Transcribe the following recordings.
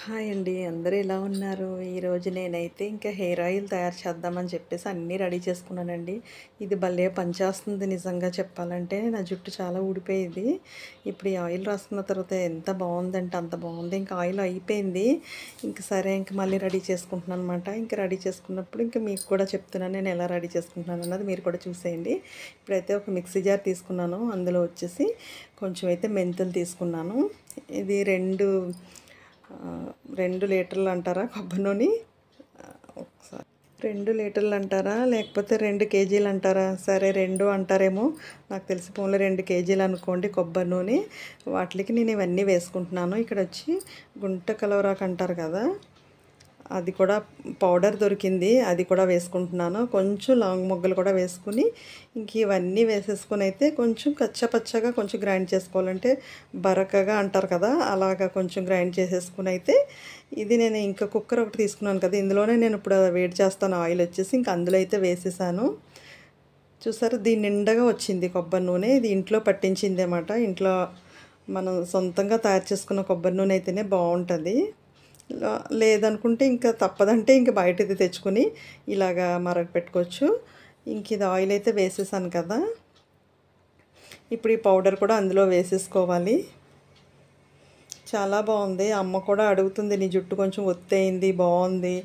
Hi అండి. అందరూ ఎలా ఉన్నారు? ఈరోజు నేనైతే ఇంకా హెయిర్ ఆయిల్ తయారు చేద్దామని చెప్పేసి అన్నీ రెడీ చేసుకున్నానండి. ఇది భలే పనిచేస్తుంది నిజంగా చెప్పాలంటే. నా జుట్టు చాలా ఊడిపోయేది. ఇప్పుడు ఈ ఆయిల్ రాసుకున్న తర్వాత ఎంత బావుందంటే అంత బావుంది. ఇంకా ఆయిల్ అయిపోయింది. ఇంక సరే ఇంక మళ్ళీ రెడీ చేసుకుంటున్నాననమాట. ఇంక రెడీ చేసుకున్నప్పుడు ఇంక మీకు కూడా చెప్తున్నాను నేను ఎలా రెడీ చేసుకుంటున్నాను అన్నది మీరు కూడా చూసేయండి. ఇప్పుడైతే ఒక మిక్సీ జార్ తీసుకున్నాను. అందులో వచ్చేసి కొంచెం అయితే మెంతులు తీసుకున్నాను. ఇది 2 లీటర్లు అంటారా కొబ్బరి నూనె? ఒకసారి 2 లీటర్లు అంటారా? లేకపోతే 2 కేజీలు అంటారా? సరే 2 అంటారేమో నాకు తెలిసి పోన్లే 2 కేజీలు అనుకోండి కొబ్బరి నూనె. వాటికి నేను ఇవన్నీ వేసుకుంటున్నాను. ఇక్కడ వచ్చి గుంట కలవరాకు అంటారు కదా, అది కూడా పౌడర్ దొరికింది, అది కూడా వేసుకుంటున్నాను. కొంచెం లాంగ్ మొగ్గలు కూడా వేసుకుని ఇంక ఇవన్నీ వేసేసుకొని అయితే కొంచెం కచ్చపచ్చగా కొంచెం గ్రైండ్ చేసుకోవాలంటే బరకగా అంటారు కదా, అలాగా కొంచెం గ్రైండ్ చేసేసుకుని అయితే ఇది నేను ఇంకా కుక్కర్ ఒకటి తీసుకున్నాను కదా, ఇందులోనే నేను ఇప్పుడు వేడి చేస్తాను ఆయిల్ వచ్చేసి ఇంక అందులో అయితే వేసేసాను. చూసారు దీని నిండగా వచ్చింది కొబ్బరి నూనె. ఇది ఇంట్లో పట్టించింది అన్నమాట. ఇంట్లో మనం సొంతంగా తయారు చేసుకున్న కొబ్బరి నూనె అయితేనే బాగుంటుంది. లేదనుకుంటే ఇంకా తప్పదంటే ఇంక బయటది తెచ్చుకొని ఇలాగా మరగ పెట్టుకోవచ్చు. ఇంక ఇది ఆయిల్ అయితే వేసేసాను కదా, ఇప్పుడు ఈ పౌడర్ కూడా అందులో వేసేసుకోవాలి. చాలా బాగుంది. అమ్మ కూడా అడుగుతుంది నీ జుట్టు కొంచెం ఒత్తయింది బాగుంది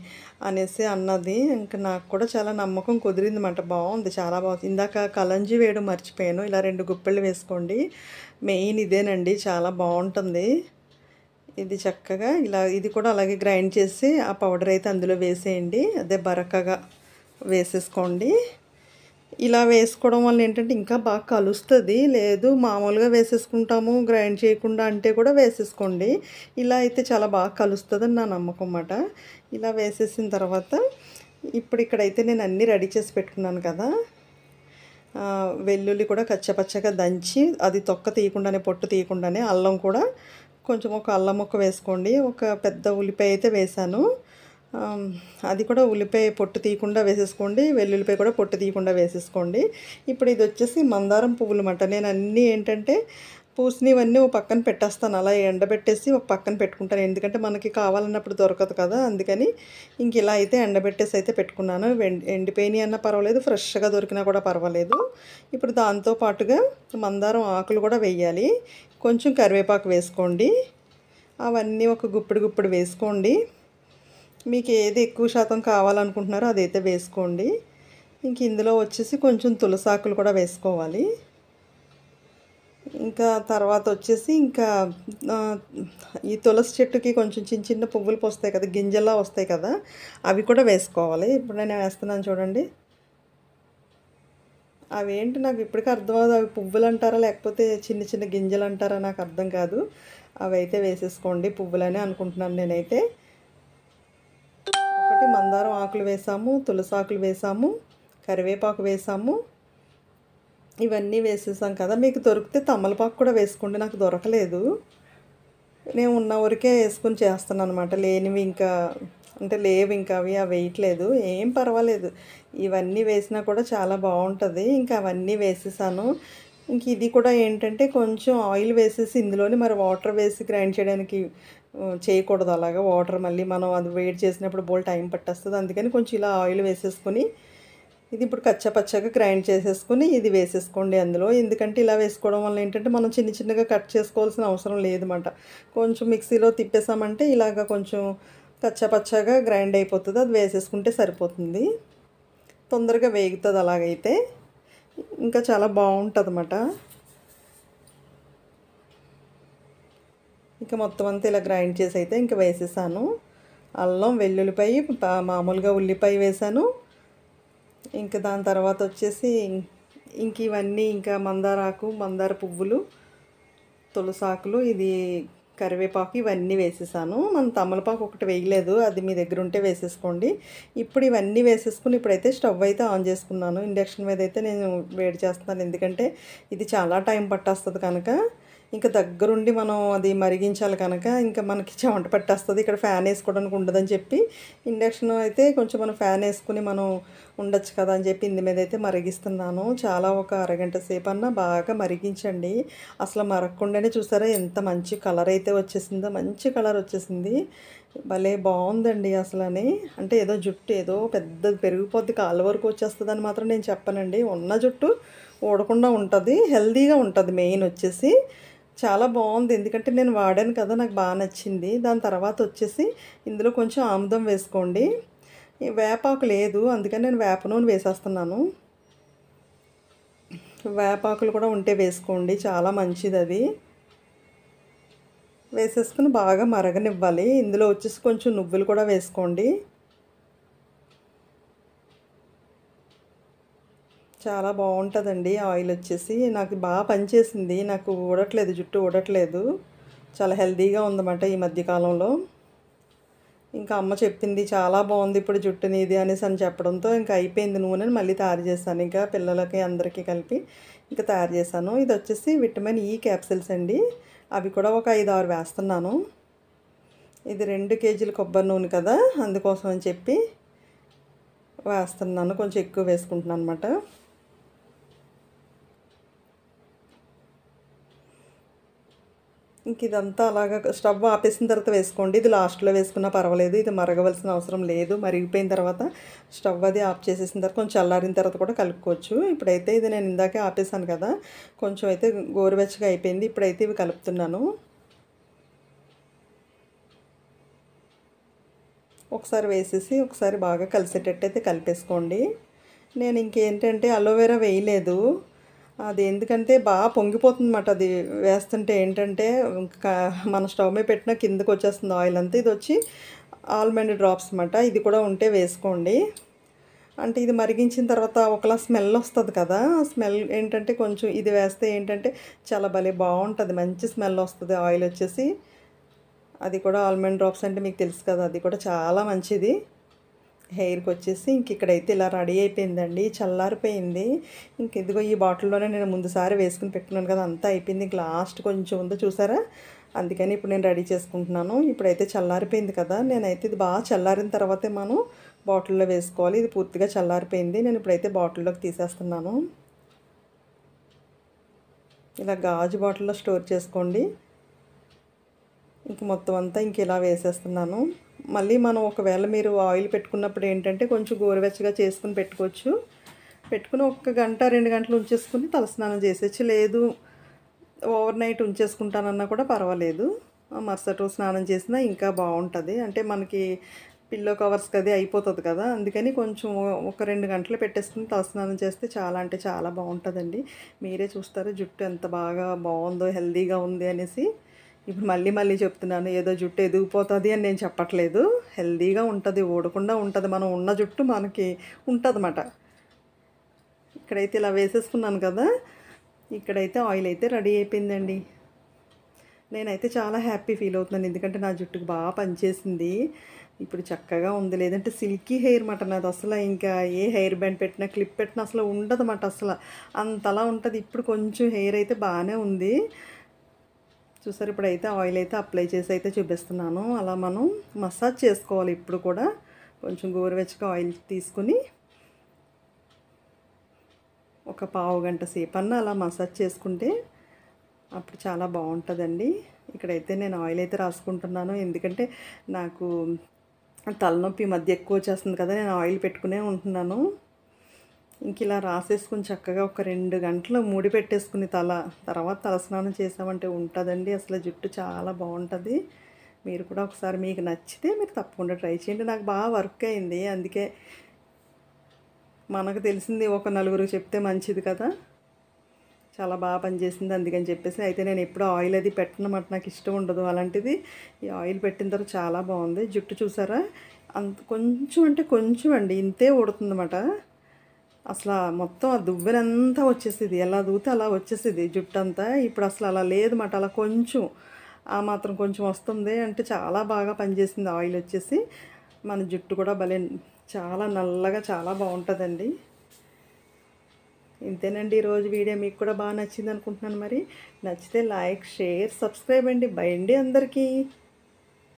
అనేసి అన్నది. ఇంకా నాకు కూడా చాలా నమ్మకం కుదిరింది అన్నమాట. బాగుంది, చాలా బాగుంది. ఇందాక కలంజీ వేయడం మర్చిపోయాను. ఇలా 2 గుప్పెళ్ళు వేసుకోండి. మెయిన్ ఇదేనండి, చాలా బాగుంటుంది. ఇది చక్కగా ఇలా ఇది కూడా అలాగే గ్రైండ్ చేసి ఆ పౌడర్ అయితే అందులో వేసేయండి. అదే బరకగా వేసేసుకోండి. ఇలా వేసుకోవడం వల్ల ఏంటంటే ఇంకా బాగా కలుస్తుంది. లేదు మామూలుగా వేసేసుకుంటాము గ్రైండ్ చేయకుండా అంటే కూడా వేసేసుకోండి. ఇలా అయితే చాలా బాగా కలుస్తుందని నా నమ్మకం అన్నమాట. ఇలా వేసేసిన తర్వాత ఇప్పుడు ఇక్కడైతే నేను అన్నీ రెడీ చేసి పెట్టుకున్నాను కదా, వెల్లుల్లి కూడా కచ్చపచ్చగా దంచి అది తొక్క తీయకుండానే పొట్టు తీయకుండానే, అల్లం కూడా కొంచెం ఒక అల్లం ముక్క వేసుకోండి. ఒక పెద్ద ఉల్లిపాయ అయితే వేసాను. అది కూడా ఉల్లిపాయ పొట్టు తీయకుండా వేసేసుకోండి. వెల్లుల్లిపాయ కూడా పొట్టు తీయకుండా వేసేసుకోండి. ఇప్పుడు ఇది వచ్చేసి మందారం పువ్వులు అన్నమాట. నేను అన్నీ ఏంటంటే పూసినవన్నీ ఒక పక్కన పెట్టేస్తాను. అలా ఎండబెట్టేసి ఒక పక్కన పెట్టుకుంటాను. ఎందుకంటే మనకి కావాలన్నప్పుడు దొరకదు కదా, అందుకని ఇంక ఇలా అయితే ఎండబెట్టేసి అయితే పెట్టుకున్నాను. ఎండిపోయినాయి అన్నా పర్వాలేదు, ఫ్రెష్గా దొరికినా కూడా పర్వాలేదు. ఇప్పుడు దాంతో పాటుగా మందారం ఆకులు కూడా వేయాలి. కొంచెం కరివేపాకు వేసుకోండి. అవన్నీ ఒక గుప్పిడి వేసుకోండి. మీకు ఏది ఎక్కువ శాతం కావాలనుకుంటున్నారో అదైతే వేసుకోండి. ఇంక ఇందులో వచ్చేసి కొంచెం తులసాకులు కూడా వేసుకోవాలి. ఇంకా తర్వాత వచ్చేసి ఇంకా ఈ తులసి చెట్టుకి కొంచెం చిన్న చిన్న పువ్వులు పోస్తాయి కదా, గింజలా వస్తాయి కదా, అవి కూడా వేసుకోవాలి. ఇప్పుడు నేను వేస్తున్నాను చూడండి. అవేంటి నాకు ఇప్పటికీ అర్థం అవ్వదు. అవి పువ్వులు అంటారా లేకపోతే చిన్న చిన్న గింజలు అంటారా నాకు అర్థం కాదు. అవి అయితే వేసేసుకోండి, పువ్వులనే అనుకుంటున్నాను నేనైతే. ఒకటి మందారం ఆకులు వేసాము, తులసి ఆకులు వేసాము, కరివేపాకు వేసాము. ఇవన్నీ వేసేసాం కదా. మీకు దొరికితే తమలపాకు కూడా వేసుకోండి. నాకు దొరకలేదు, నేను ఉన్న వరకే వేసుకొని చేస్తాను అనమాట. లేనివి ఇంకా అంటే లేవు ఇంకా అవి వేయట్లేదు. ఏం పర్వాలేదు, ఇవన్నీ వేసినా కూడా చాలా బాగుంటుంది. ఇంకా అవన్నీ వేసేసాను. ఇంక ఇది కూడా ఏంటంటే కొంచెం ఆయిల్ వేసేసి ఇందులోనే మరి వాటర్ వేసి గ్రైండ్ చేయడానికి చేయకూడదు అలాగా. వాటర్ మళ్ళీ మనం అది వేడి చేసినప్పుడు బోల్ టైం పట్టేస్తుంది. అందుకని కొంచెం ఇలా ఆయిల్ వేసేసుకొని ఇది ఇప్పుడు కచ్చపచ్చగా గ్రైండ్ చేసేసుకుని ఇది వేసేసుకోండి అందులో. ఎందుకంటే ఇలా వేసుకోవడం వల్ల ఏంటంటే మనం చిన్న చిన్నగా కట్ చేసుకోవాల్సిన అవసరం లేదన్నమాట. కొంచెం మిక్సీలో తిప్పేసామంటే ఇలాగ కొంచెం కచ్చపచ్చగా గ్రైండ్ అయిపోతుంది. అది వేసేసుకుంటే సరిపోతుంది, తొందరగా వేగుతుంది అలాగైతే. ఇంకా చాలా బాగుంటుంది అన్నమాట. ఇంకా మొత్తం అంతా ఇలా గ్రైండ్ చేసి అయితే ఇంకా వేసేసాను. అల్లం, వెల్లుల్లిపాయ, మామూలుగా ఉల్లిపాయ వేసాను. ఇంకా దాని తర్వాత వచ్చేసి ఇంక ఇవన్నీ ఇంకా మందారాకు, మందార పువ్వులు, తులసాకులు, ఇది కరివేపాకు ఇవన్నీ వేసేసాను. మనం తమలపాకు ఒకటి వేయలేదు, అది మీ దగ్గర ఉంటే వేసేసుకోండి. ఇప్పుడు ఇవన్నీ వేసేసుకుని ఇప్పుడైతే స్టవ్ అయితే ఆన్ చేసుకున్నాను. ఇండక్షన్ మీద అయితే నేను వేడి చేస్తున్నాను, ఎందుకంటే ఇది చాలా టైం పట్టేస్తుంది కనుక. ఇంకా దగ్గరుండి మనం అది మరిగించాలి కనుక ఇంకా మనకి చెమట పట్టేస్తుంది. ఇక్కడ ఫ్యాన్ వేసుకోవడానికి ఉండదని చెప్పి ఇండక్షన్ అయితే కొంచెం మనం ఫ్యాన్ వేసుకుని మనం ఉండొచ్చు కదా అని చెప్పి ఇందు మీద అయితే మరిగిస్తున్నాను. చాలా ఒక అరగంట సేపు అన్నా బాగా మరిగించండి. అసలు మరగకుండానే చూసారా ఎంత మంచి కలర్ అయితే వచ్చేసిందో, మంచి కలర్ వచ్చేసింది. భలే బాగుందండి అసలని. అంటే ఏదో జుట్టు ఏదో పెద్దది పెరిగిపోద్ది కాళ్ళ వరకు వచ్చేస్తుందని మాత్రం నేను చెప్పనండి. ఉన్న జుట్టు ఊడకుండా ఉంటుంది, హెల్తీగా ఉంటుంది. మెయిన్ వచ్చేసి చాలా బాగుంది, ఎందుకంటే నేను వాడాను కదా, నాకు బాగా నచ్చింది. దాని తర్వాత వచ్చేసి ఇందులో కొంచెం ఆముదం వేసుకోండి. వేపాకు లేదు, అందుకని నేను వేప నూనె వేసేస్తున్నాను. వేపాకులు కూడా ఉంటే వేసుకోండి, చాలా మంచిది అది. వేసేసుకుని బాగా మరగనివ్వాలి. ఇందులో వచ్చేసి కొంచెం నువ్వులు కూడా వేసుకోండి. చాలా బాగుంటుందండి ఆయిల్ వచ్చేసి. నాకు బాగా పనిచేసింది, నాకు ఊడట్లేదు, జుట్టు ఊడట్లేదు. చాలా హెల్తీగా ఉందన్నమాట ఈ మధ్యకాలంలో. ఇంకా అమ్మ చెప్పింది చాలా బాగుంది ఇప్పుడు జుట్టు నీది అనేసి అని చెప్పడంతో ఇంకా అయిపోయింది. నూనెని మళ్ళీ తయారు చేశాను, ఇంకా పిల్లలకి అందరికీ కలిపి ఇంకా తయారు చేశాను. ఇది వచ్చేసి విటమిన్ ఈ క్యాప్సిల్స్ అండి, అవి కూడా ఒక 5-6 వేస్తున్నాను. ఇది 2 కేజీల కొబ్బరి నూనె కదా, అందుకోసం అని చెప్పి వేస్తున్నాను, కొంచెం ఎక్కువ వేసుకుంటున్నాను అనమాట. ఇంక ఇదంతా అలాగా స్టవ్ ఆపేసిన తర్వాత వేసుకోండి. ఇది లాస్ట్లో వేసుకున్నా పర్వాలేదు, ఇది మరగవలసిన అవసరం లేదు. మరిగిపోయిన తర్వాత స్టవ్ అది ఆఫ్ చేసేసిన తర్వాత కొంచెం చల్లారిన తర్వాత కూడా కలుపుకోవచ్చు. ఇప్పుడైతే ఇది నేను ఇందాకే ఆపేసాను కదా, కొంచెం అయితే గోరువెచ్చగా అయిపోయింది. ఇప్పుడైతే ఇవి కలుపుతున్నాను. ఒకసారి వేసేసి ఒకసారి బాగా కలిసేటట్టు అయితే కలిపేసుకోండి. నేను ఇంకేంటంటే అలోవెరా వేయలేదు, అది ఎందుకంటే బాగా పొంగిపోతుందన్నమాట. అది వేస్తుంటే ఏంటంటే ఇంకా మన స్టవ్ మీద పెట్టిన కిందకు వచ్చేస్తుంది ఆయిల్ అంతా. ఇది వచ్చి ఆల్మండ్ డ్రాప్స్ అన్నమాట, ఇది కూడా ఉంటే వేసుకోండి. అంటే ఇది మరిగించిన తర్వాత ఒకలా స్మెల్ వస్తుంది కదా, ఆ స్మెల్ ఏంటంటే కొంచెం ఇది వేస్తే ఏంటంటే చాలా భలే బాగుంటుంది, మంచి స్మెల్ వస్తుంది ఆయిల్ వచ్చేసి. అది కూడా ఆల్మండ్ డ్రాప్స్ అంటే మీకు తెలుసు కదా, అది కూడా చాలా మంచిది హెయిర్కి వచ్చేసి. ఇంక ఇక్కడైతే ఇలా రెడీ అయిపోయిందండి, చల్లారిపోయింది. ఇంక ఇదిగో ఈ బాటిల్లోనే నేను ముందుసారి వేసుకుని పెట్టుకున్నాను కదా, అంతా అయిపోయింది. ఇంక లాస్ట్ కొంచెం ఉందో చూసారా, అందుకని ఇప్పుడు నేను రెడీ చేసుకుంటున్నాను. ఇప్పుడైతే చల్లారిపోయింది కదా, నేనైతే ఇది బాగా చల్లారిన తర్వాతే మనం బాటిల్లో వేసుకోవాలి. ఇది పూర్తిగా చల్లారిపోయింది, నేను ఇప్పుడైతే బాటిల్లోకి తీసేస్తున్నాను. ఇలా గాజు బాటిల్లో స్టోర్ చేసుకోండి. ఇంక మొత్తం అంతా ఇంక ఇలా వేసేస్తున్నాను. మళ్ళీ మనం ఒకవేళ మీరు ఆయిల్ పెట్టుకున్నప్పుడు ఏంటంటే కొంచెం గోరువెచ్చగా చేసుకుని పెట్టుకోవచ్చు. పెట్టుకుని 1 గంట 2 గంటలు ఉంచేసుకుని తలస్నానం చేసేచ్చు. లేదు ఓవర్ నైట్ ఉంచేసుకుంటానన్నా కూడా పర్వాలేదు, మరుసటి రోజు స్నానం చేసినా ఇంకా బాగుంటుంది. అంటే మనకి పిల్లో కవర్స్కి అది అయిపోతుంది కదా, అందుకని కొంచెం ఒక 2 గంటలు పెట్టేసుకుని తలస్నానం చేస్తే చాలా అంటే చాలా బాగుంటుందండి. మీరే చూస్తారు జుట్టు ఎంత బాగా బాగుందో, హెల్తీగా ఉంది అనేసి. ఇప్పుడు మళ్ళీ చెప్తున్నాను, ఏదో జుట్టు ఎదిగిపోతుంది అని నేను చెప్పట్లేదు. హెల్తీగా ఉంటుంది, ఊడకుండా ఉంటుంది, మనం ఉన్న జుట్టు మనకి ఉంటుందన్నమాట. ఇక్కడైతే ఇలా వేసేసుకున్నాను కదా, ఇక్కడైతే ఆయిల్ అయితే రెడీ అయిపోయిందండి. నేనైతే చాలా హ్యాపీ ఫీల్ అవుతున్నాను, ఎందుకంటే నా జుట్టుకు బాగా పనిచేసింది. ఇప్పుడు చక్కగా ఉంది, లేదంటే సిల్కీ హెయిర్ మాట నాది. అసలు ఇంకా ఏ హెయిర్ బ్యాండ్ పెట్టినా క్లిప్ పెట్టినా అసలు ఉండదన్నమాట, అసలు అంతలా ఉంటుంది. ఇప్పుడు కొంచెం హెయిర్ అయితే బాగానే ఉంది చూసారు. ఇప్పుడైతే ఆయిల్ అయితే అప్లై చేసి అయితే చూపిస్తున్నాను. అలా మనం మసాజ్ చేసుకోవాలి. ఇప్పుడు కూడా కొంచెం గోరువెచ్చగా ఆయిల్ తీసుకుని ఒక పావు గంట సేపన్నా అలా మసాజ్ చేసుకుంటే అప్పుడు చాలా బాగుంటుందండి. ఇక్కడైతే నేను ఆయిల్ అయితే రాసుకుంటున్నాను, ఎందుకంటే నాకు తలనొప్పి మధ్య ఎక్కువ వచ్చేస్తుంది కదా, నేను ఆయిల్ పెట్టుకునే ఉంటున్నాను. ఇంక ఇలా రాసేసుకుని చక్కగా ఒక 2 గంటలు మూడి పెట్టేసుకుని తర్వాత తలస్నానం చేసామంటే ఉంటుందండి అసలు జుట్టు చాలా బాగుంటుంది. మీరు కూడా ఒకసారి మీకు నచ్చితే మీరు తప్పకుండా ట్రై చేయండి. నాకు బాగా వర్క్ అయింది, అందుకే మనకు తెలిసింది ఒక నలుగురికి చెప్తే మంచిది కదా, చాలా బాగా పనిచేసింది అందుకని చెప్పేసి. అయితే నేను ఎప్పుడు ఆయిల్ అది పెట్టనమాట, నాకు ఇష్టం ఉండదు. అలాంటిది ఈ ఆయిల్ పెట్టిన తర్వాత చాలా బాగుంది. జుట్టు చూసారా, అంత కొంచెం అంటే కొంచెం అండి, ఇంతే ఊడుతుందన్నమాట. అసలు మొత్తం ఆ దువ్వెనంతా వచ్చేసేది, ఎలా దూతే అలా వచ్చేసేది జుట్టు అంతా. ఇప్పుడు అసలు అలా లేదన్నమాట, అలా కొంచెం ఆ మాత్రం కొంచెం వస్తుంది. అంటే చాలా బాగా పనిచేసింది ఆయిల్ వచ్చేసి. మన జుట్టు కూడా భలే చాలా నల్లగా చాలా బాగుంటుందండి. ఇంతేనండి ఈరోజు వీడియో. మీకు కూడా బాగా నచ్చింది అనుకుంటున్నాను. మరి నచ్చితే లైక్, షేర్, సబ్స్క్రైబ్ అండి. బై అండి అందరికీ.